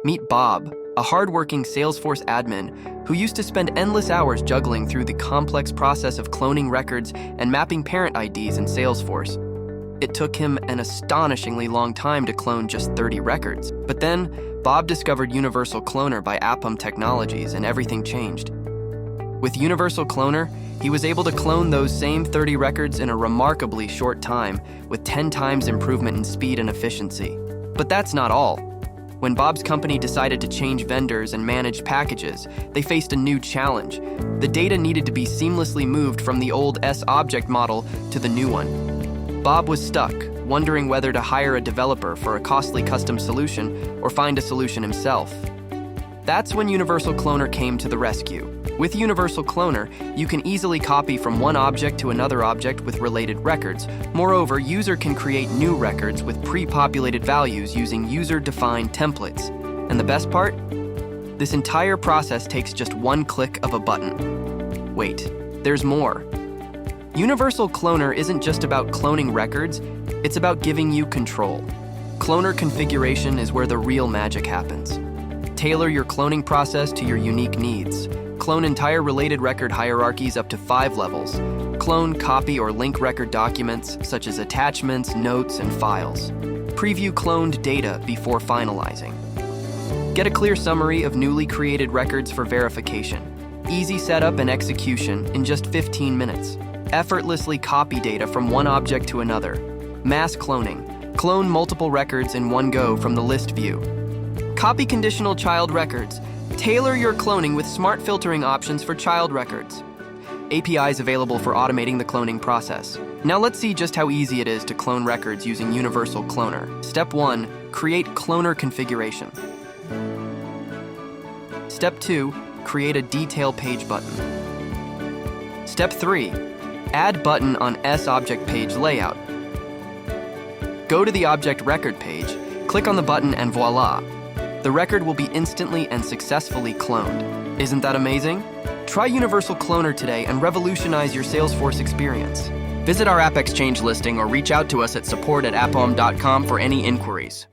Meet Bob, a hardworking Salesforce admin who used to spend endless hours juggling through the complex process of cloning records and mapping parent IDs in Salesforce. It took him an astonishingly long time to clone just 30 records. But then, Bob discovered Universal Cloner by Appum Technologies, and everything changed. With Universal Cloner, he was able to clone those same 30 records in a remarkably short time, with 10 times improvement in speed and efficiency. But that's not all. When Bob's company decided to change vendors and manage packages, they faced a new challenge. The data needed to be seamlessly moved from the old sobject model to the new one. Bob was stuck, wondering whether to hire a developer for a costly custom solution or find a solution himself. That's when Universal Cloner came to the rescue. With Universal Cloner, you can easily copy from one object to another object with related records. Moreover, user can create new records with pre-populated values using user-defined templates. And the best part? This entire process takes just one click of a button. Wait, there's more. Universal Cloner isn't just about cloning records, it's about giving you control. Cloner configuration is where the real magic happens. Tailor your cloning process to your unique needs. Clone entire related record hierarchies up to 5 levels. Clone, copy, or link record documents, such as attachments, notes, and files. Preview cloned data before finalizing. Get a clear summary of newly created records for verification. Easy setup and execution in just 15 minutes. Effortlessly copy data from one object to another. Mass cloning. Clone multiple records in one go from the list view. Copy conditional child records. Tailor your cloning with smart filtering options for child records. APIs available for automating the cloning process. Now let's see just how easy it is to clone records using Universal Cloner. Step 1, create cloner configuration. Step 2, create a detail page button. Step 3, add button on sobject page layout. Go to the object record page, click on the button, and voila! The record will be instantly and successfully cloned. Isn't that amazing? Try Universal Cloner today and revolutionize your Salesforce experience. Visit our App Exchange listing or reach out to us at support@appom.com for any inquiries.